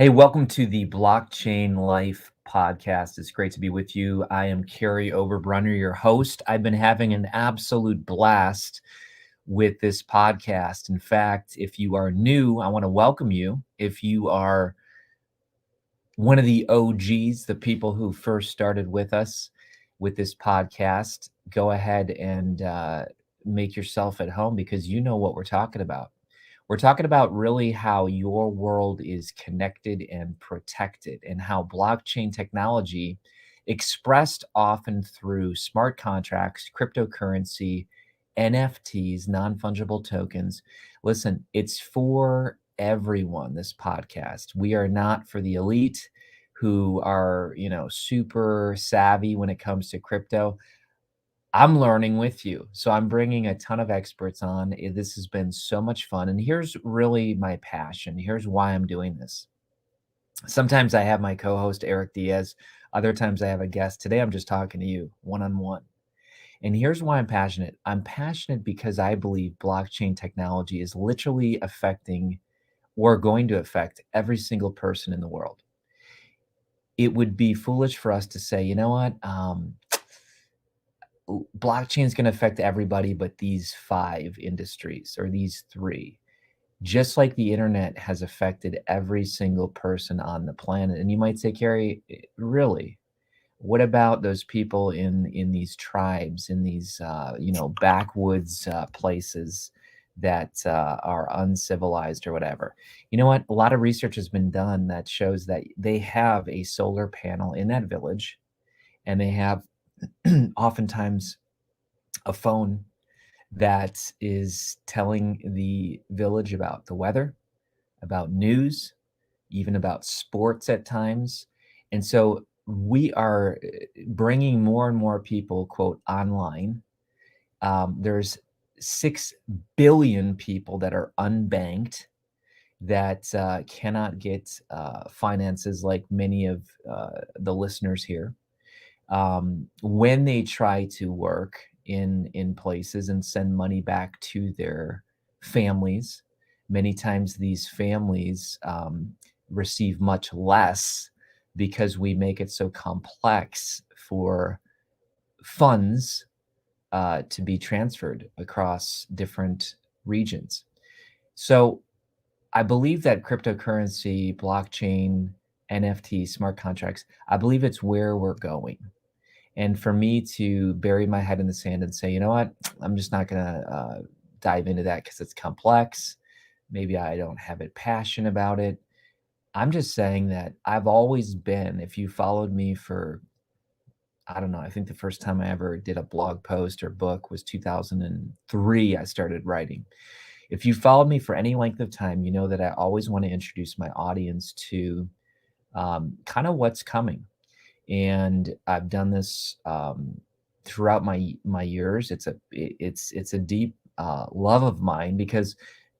Hey, welcome to the Blockchain Life podcast. It's great to be with you. I am Kary Oberbrunner, your host. I've been having an absolute blast with this podcast. In fact, if you are new, I want to welcome you. If you are one of the OGs, the people who first started with us with this podcast, go ahead and make yourself at home because you know what we're talking about. We're talking about really how your world is connected and protected, and how blockchain technology, expressed often through smart contracts, cryptocurrency, NFTs, non fungible tokens. Listen, it's for everyone, this podcast. We are not for the elite who are, super savvy when it comes to crypto. I'm learning with you. So I'm bringing a ton of experts on. This has been so much fun. And here's really my passion. Here's why I'm doing this. Sometimes I have my co host, Eric Diaz. Other times I have a guest. Today I'm just talking to you one on one. And here's why I'm passionate. I'm passionate because I believe blockchain technology is literally affecting or going to affect every single person in the world. It would be foolish for us to say, you know what? Blockchain is going to affect everybody but these five industries or these three, just like the internet has affected every single person on the planet. And you might say, Kary, really, what about those people in these tribes, in these backwoods places that are uncivilized or whatever? You know what, a lot of research has been done that shows that they have a solar panel in that village, and they have oftentimes a phone that is telling the village about the weather, about news, even about sports at times. And so we are bringing more and more people, quote, online. There's 6 billion people that are unbanked, that cannot get finances like many of the listeners here. When they try to work in places and send money back to their families, many times these families receive much less because we make it so complex for funds to be transferred across different regions. So I believe that cryptocurrency, blockchain, NFT, smart contracts, I believe it's where we're going. And for me to bury my head in the sand and say, you know what, I'm just not going to dive into that because it's complex. Maybe I don't have a passion about it. I'm just saying that I've always been, if you followed me for, I don't know, I think the first time I ever did a blog post or book was 2003. I started writing. If you followed me for any length of time, you know that I always want to introduce my audience to kind of what's coming. And I've done this throughout my years. It's a deep love of mine because,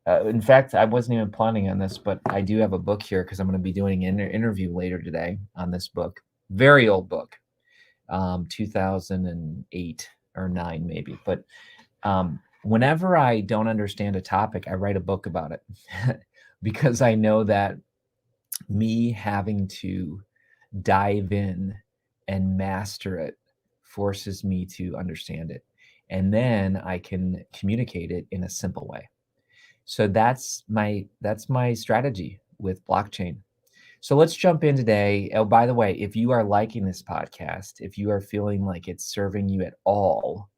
in fact, I wasn't even planning on this, but I do have a book here because I'm going to be doing an interview later today on this book. Very old book, 2008 or 9 maybe. But whenever I don't understand a topic, I write a book about it because I know that me having to dive in and master it forces me to understand it, and then I can communicate it in a simple way. So that's my strategy with blockchain. So let's jump in today. Oh, by the way, if you are liking this podcast, if you are feeling like it's serving you at all,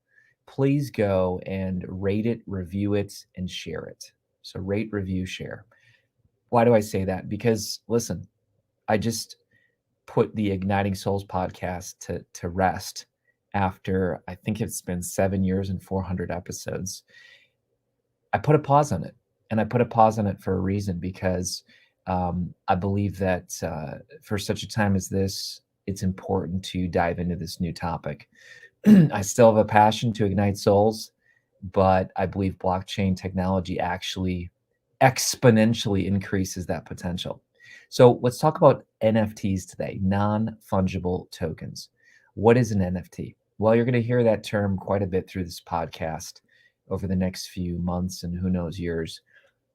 please go and rate it, review it, and share it. So rate, review, share. Why do I say that? Because listen, I just put the Igniting Souls podcast to rest after, I think it's been 7 years and 400 episodes. I put a pause on it, and I put a pause on it for a reason, because I believe that for such a time as this, it's important to dive into this new topic. I still have a passion to ignite souls, but I believe blockchain technology actually exponentially increases that potential. So let's talk about NFTs today, non-fungible tokens. What is an NFT? Well, you're going to hear that term quite a bit through this podcast over the next few months, and who knows, years.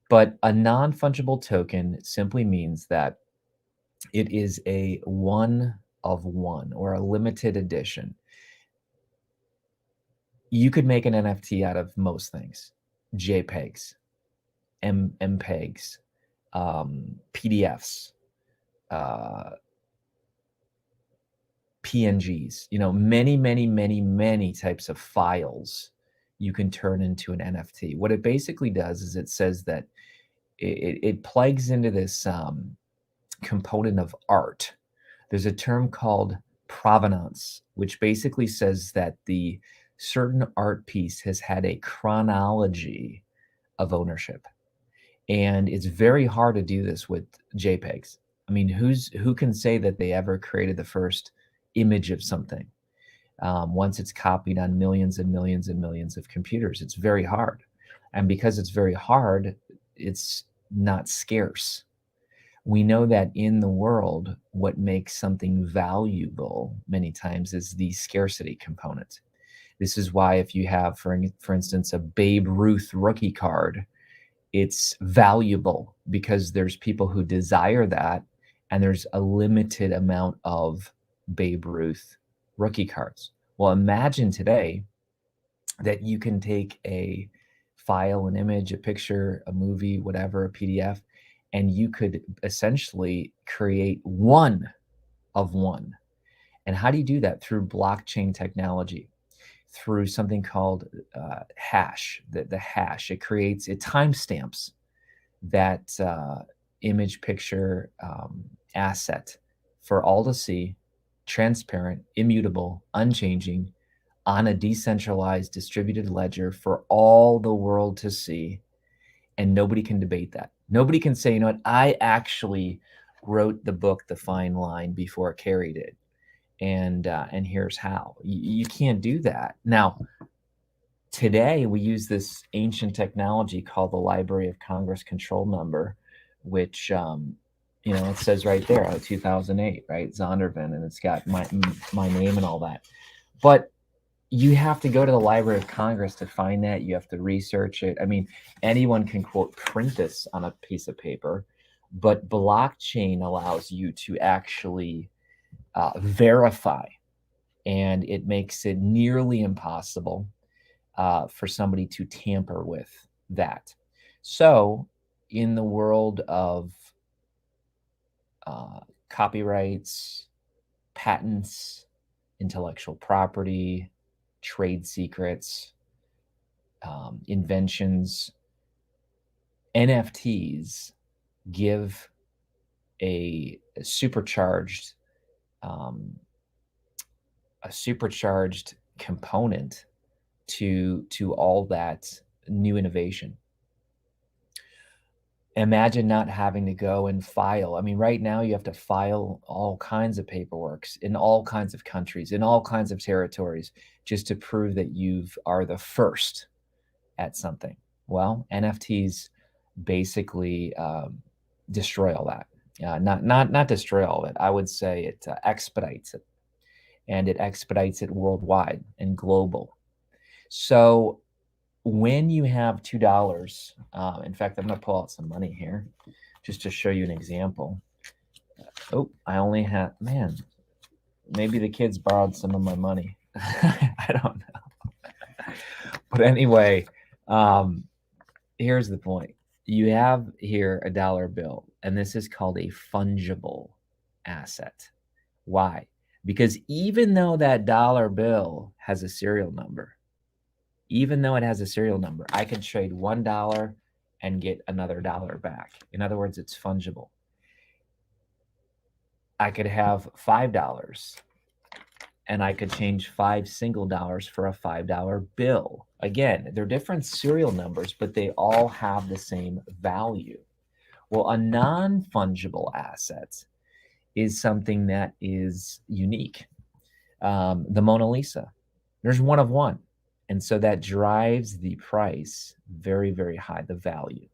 But a non-fungible token simply means that It is a one of one or a limited edition. You could make an NFT out of most things: JPEGs, MPEGs, PDFs, uh, PNGs, many types of files you can turn into an NFT. What it basically does is it says that it plugs into this component of art. There's a term called provenance, which basically says that the certain art piece has had a chronology of ownership. And it's very hard to do this with JPEGs. I mean, who can say that they ever created the first image of something? Once it's copied on millions and millions and millions of computers, it's very hard. And because it's very hard, it's not scarce. We know that in the world, what makes something valuable many times is the scarcity component. This is why if you have, for instance, a Babe Ruth rookie card, it's valuable because there's people who desire that, and there's a limited amount of Babe Ruth rookie cards. Well, imagine today that you can take a file, an image, a picture, a movie, whatever, a PDF, and you could essentially create one of one. And how do you do that? Through blockchain technology, through something called hash. The hash, it timestamps that image, picture, asset for all to see, transparent, immutable, unchanging, on a decentralized distributed ledger for all the world to see, and nobody can debate that. Nobody can say, you know what, I actually wrote the book The Fine Line before Kary did, and here's how. You can't do that. Now, today we use this ancient technology called the Library of Congress control number, which it says right there, 2008, right, Zondervan, and it's got my name and all that. But you have to go to the Library of Congress to find that. You have to research it. I mean, anyone can, quote, print this on a piece of paper, but blockchain allows you to actually verify, and it makes it nearly impossible for somebody to tamper with that. So in the world of copyrights, patents, intellectual property, trade secrets, inventions, NFTs give a supercharged component to all that new innovation. Imagine not having to go and file. I mean, right now you have to file all kinds of paperwork in all kinds of countries, in all kinds of territories, just to prove that you are the first at something. Well, NFTs basically destroy all that. Not destroy all of it. I would say it expedites it, and it expedites it worldwide and global. So when you have $2, in fact, I'm going to pull out some money here just to show you an example. Oh, I only have, man, maybe the kids borrowed some of my money. I don't know. But anyway, here's the point. You have here a dollar bill, and this is called a fungible asset. Why? Because even though that dollar bill has a serial number, I can trade $1 and get another dollar back. In other words, it's fungible. I could have $5 and I could change 5 single dollars for a $5 bill. Again, they're different serial numbers, but they all have the same value. Well, a non-fungible asset is something that is unique. The Mona Lisa, there's one of one. And so that drives the price very, very high, the value.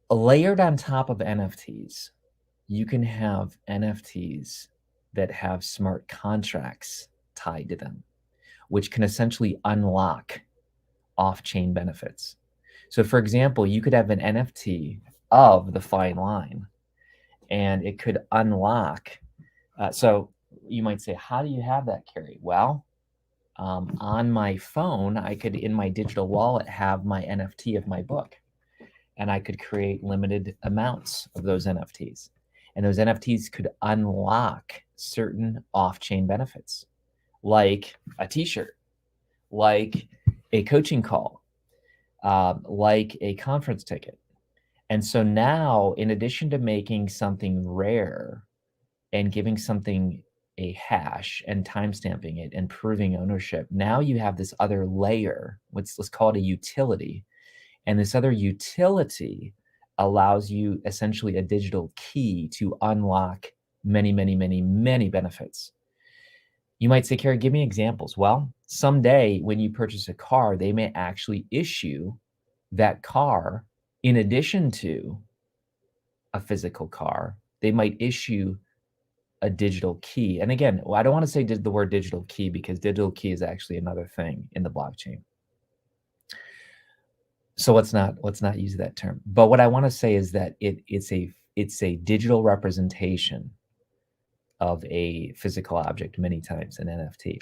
Layered on top of NFTs, you can have NFTs that have smart contracts tied to them, which can essentially unlock off-chain benefits. So for example, you could have an NFT of the Fine Line, and it could unlock. So you might say, how do you have that, Kary? Well, on my phone, I could, in my digital wallet, have my NFT of my book, and I could create limited amounts of those NFTs. And those NFTs could unlock certain off-chain benefits, like a t-shirt, like a coaching call, like a conference ticket. And so now, in addition to making something rare and giving something a hash and timestamping it and proving ownership, now you have this other layer, let's call it a utility. And this other utility allows you essentially a digital key to unlock many, many, many, many benefits. You might say, Kary, give me examples. Well, someday when you purchase a car, they may actually issue that car in addition to a physical car. They might issue a digital key. And again, I don't want to say the word digital key, because digital key is actually another thing in the blockchain. So let's not use that term. But what I want to say is that it's a digital representation of a physical object, many times an NFT.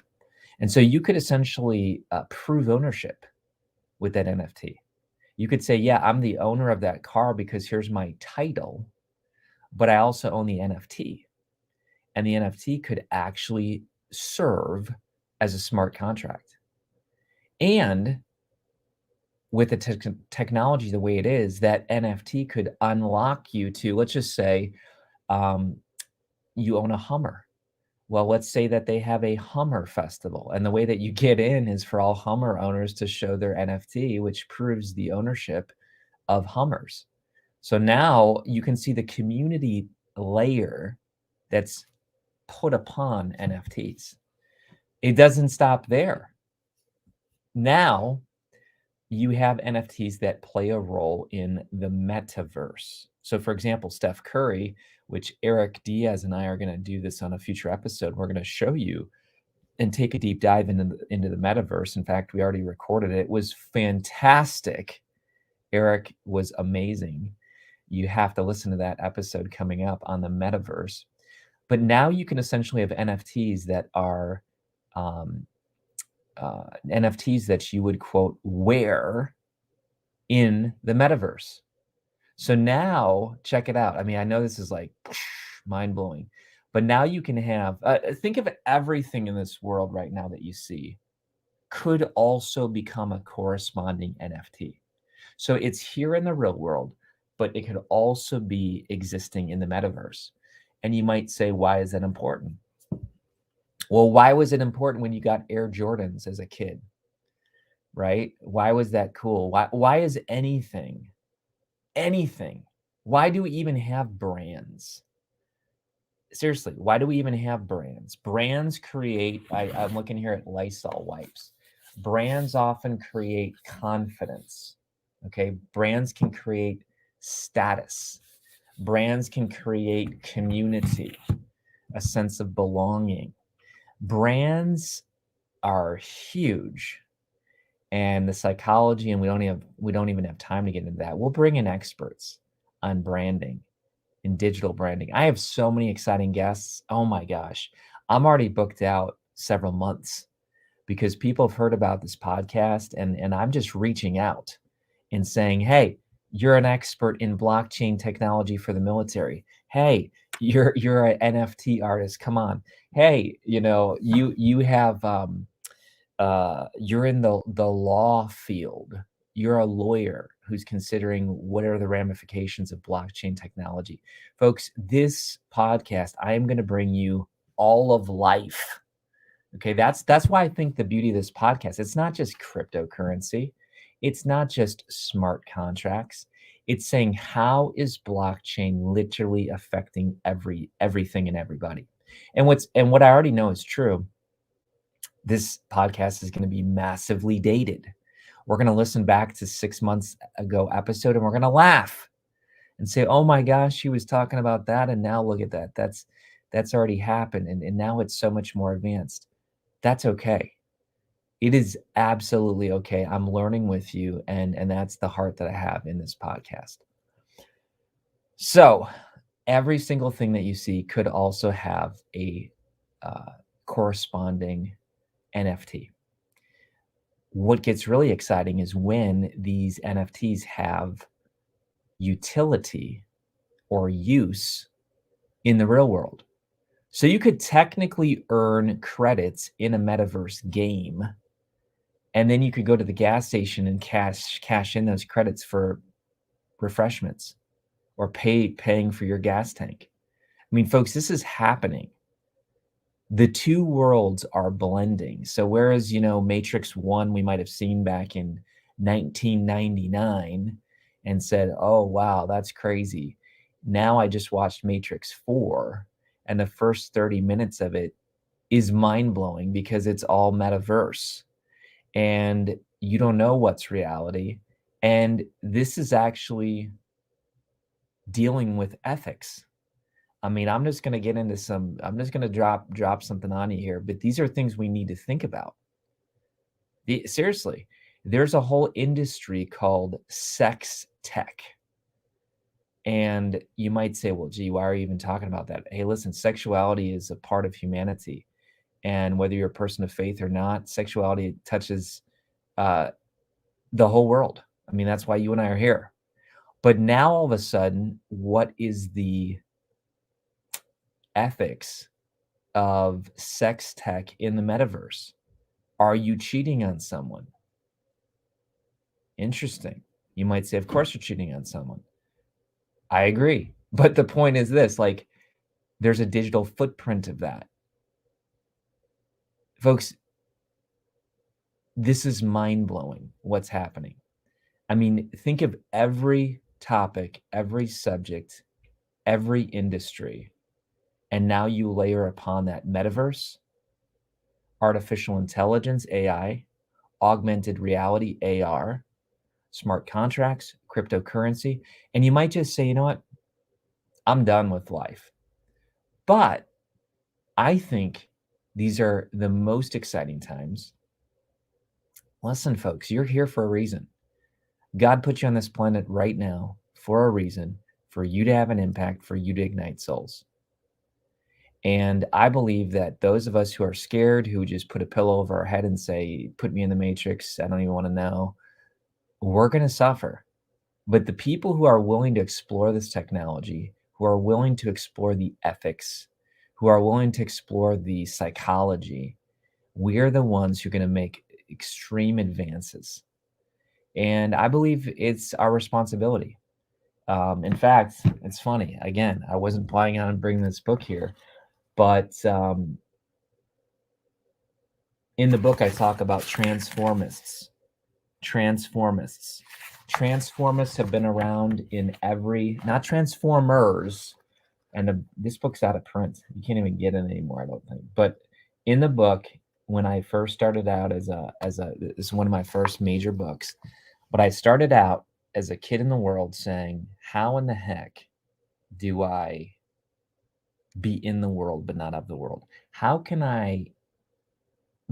And so you could essentially prove ownership with that NFT. You could say, yeah, I'm the owner of that car because here's my title, but I also own the NFT. And the NFT could actually serve as a smart contract. And with the technology the way it is, that NFT could unlock you to, let's just say, you own a Hummer. Well, let's say that they have a Hummer festival, and the way that you get in is for all Hummer owners to show their NFT, which proves the ownership of Hummers. So now you can see the community layer that's put upon NFTs. It doesn't stop there. Now you have NFTs that play a role in the metaverse. So for example, Steph Curry, which Eric Diaz and I are going to do this on a future episode, we're going to show you and take a deep dive into the metaverse. In fact, we already recorded it. It was fantastic. Eric was amazing. You have to listen to that episode coming up on the metaverse. But now you can essentially have NFTs that are NFTs that you would, quote, wear in the metaverse. So now, check it out. I mean, I know this is like mind-blowing, but now you can have, think of everything in this world right now that you see could also become a corresponding NFT. So it's here in the real world, but it could also be existing in the metaverse. And you might say, why is that important? Well, why was it important when you got Air Jordans as a kid, right? Why was that cool? Why is anything, why do we even have brands? Seriously, why do we even have brands? Brands create, I'm looking here at Lysol wipes. Brands often create confidence, okay? Brands can create status. Brands can create community, a sense of belonging. Brands are huge, and the psychology, and we don't even have time to get into that. We'll bring in experts on branding and digital branding. I have so many exciting guests. Oh my gosh. I'm already booked out several months because people have heard about this podcast, and I'm just reaching out and saying, hey, you're an expert in blockchain technology for the military. Hey, you're an NFT artist. Come on. Hey, you have you're in the law field. You're a lawyer who's considering what are the ramifications of blockchain technology. Folks, this podcast, I am going to bring you all of life. Okay, that's why I think the beauty of this podcast, it's not just cryptocurrency. It's not just smart contracts. It's saying, how is blockchain literally affecting everything and everybody? And what I already know is true, this podcast is going to be massively dated. We're going to listen back to 6 months ago episode, and we're going to laugh and say, oh my gosh, she was talking about that, and now look at that. That's already happened, and now it's so much more advanced. That's okay. It is absolutely okay. I'm learning with you, and that's the heart that I have in this podcast. So every single thing that you see could also have a corresponding NFT. What gets really exciting is when these NFTs have utility or use in the real world. So you could technically earn credits in a metaverse game, and then you could go to the gas station and cash in those credits for refreshments or paying for your gas tank. I mean, folks, this is happening. The two worlds are blending. So whereas, Matrix 1 we might have seen back in 1999 and said, "Oh, wow, that's crazy." Now I just watched Matrix 4, and the first 30 minutes of it is mind-blowing because it's all metaverse, and you don't know what's reality, and this is actually dealing with ethics. I mean, I'm just gonna get into I'm just gonna drop something on you here, but these are things we need to think about. Seriously, there's a whole industry called sex tech. And you might say, well, gee, why are you even talking about that? Hey, listen, sexuality is a part of humanity. And whether you're a person of faith or not, sexuality touches uh, the whole world. I mean, that's why you and I are here. But now all of a sudden, what is the ethics of sex tech in the metaverse? Are you cheating on someone? Interesting. You might say, of course you're cheating on someone. I agree. But the point is this, like, there's a digital footprint of that. Folks, this is mind-blowing what's happening. I mean, think of every topic, every subject, every industry, and now you layer upon that metaverse, artificial intelligence, AI, augmented reality, AR, smart contracts, cryptocurrency, and you might just say, you know what? I'm done with life. But I think these are the most exciting times. Listen, folks, you're here for a reason. God put you on this planet right now for a reason, for you to have an impact, for you to ignite souls. And I believe that those of us who are scared, who just put a pillow over our head and say, put me in the matrix, I don't even want to know, we're going to suffer. But the people who are willing to explore this technology, who are willing to explore the ethics, who are willing to explore the psychology, we're the ones who are going to make extreme advances. And I believe it's our responsibility. In fact, it's funny. Again, I wasn't planning on bringing this book here, but in the book, I talk about transformists. Transformists. Transformists have been around in not Transformers, and this book's out of print. You can't even get it anymore, I don't think. But in the book, when I first started out it's one of my first major books, but I started out as a kid in the world saying, how in the heck do I be in the world but not of the world? How can I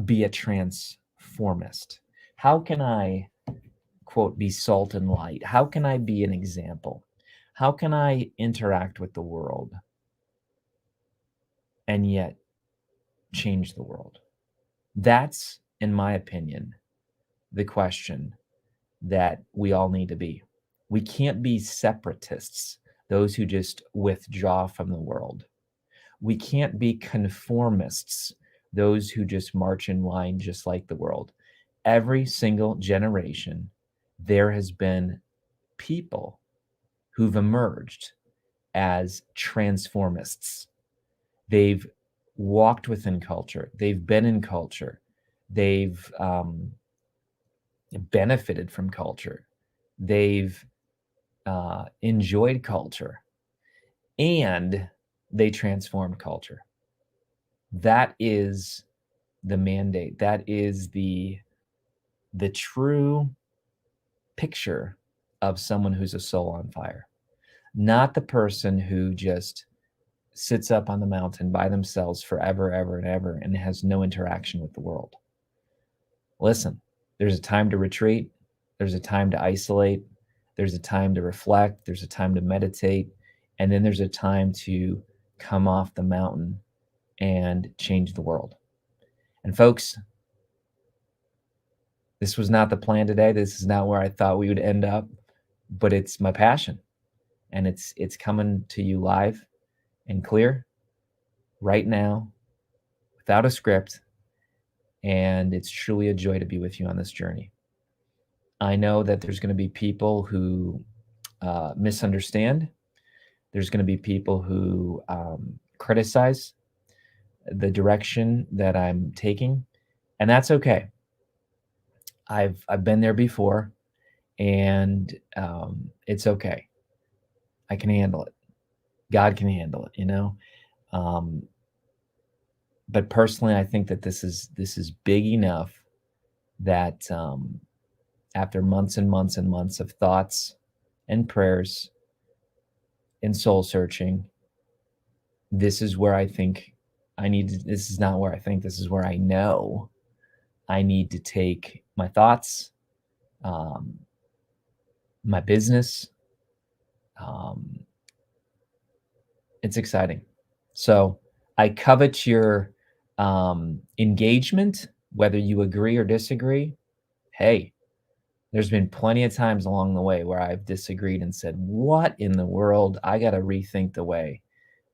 be a transformist? How can I, quote, be salt and light? How can I be an example? How can I interact with the world and yet change the world? That's, in my opinion, the question that we all need to be. We can't be separatists, those who just withdraw from the world. We can't be conformists, those who just march in line just like the world. Every single generation, there has been people who've emerged as transformists. They've walked within culture. They've been in culture. They've benefited from culture. They've enjoyed culture, and they transformed culture. That is the mandate. That is the true picture of someone who's a soul on fire, not the person who just sits up on the mountain by themselves forever, ever, and ever, and has no interaction with the world. Listen, there's a time to retreat. There's a time to isolate. There's a time to reflect. There's a time to meditate. and then there's a time to come off the mountain and change the world. And folks, this was not the plan today. This is not where I thought we would end up, but it's my passion, and it's coming to you live and clear right now without a script, and it's truly a joy to be with you on this journey. I know that there's going to be people who misunderstand. There's going to be people who criticize the direction that I'm taking, and that's okay. I've been there before, and it's okay. I can handle it. God can handle it, you know. Um, but personally, I think that this is big enough that after months and months and months of thoughts and prayers and soul searching, this is where I think I need to. This is not where I think. This is where I know I need to take my thoughts, um, my business. Um, it's exciting. So I covet your engagement, whether you agree or disagree. Hey, there's been plenty of times along the way where I've disagreed and said, "What in the world? I got to rethink the way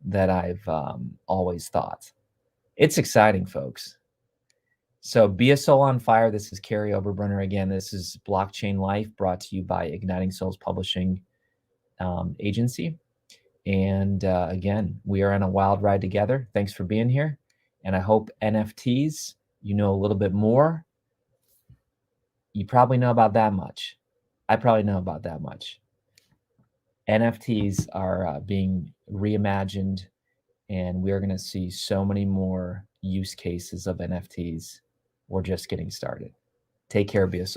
that I've always thought." It's exciting, folks. So be a soul on fire. This is Kary Oberbrunner again. This is Blockchain Life, brought to you by Igniting Souls Publishing Agency. And again, we are on a wild ride together. Thanks for being here. And I hope NFTs, you know a little bit more. You probably know about that much. I probably know about that much. NFTs are being reimagined, and we're going to see so many more use cases of NFTs. We're just getting started. Take care, be a soul.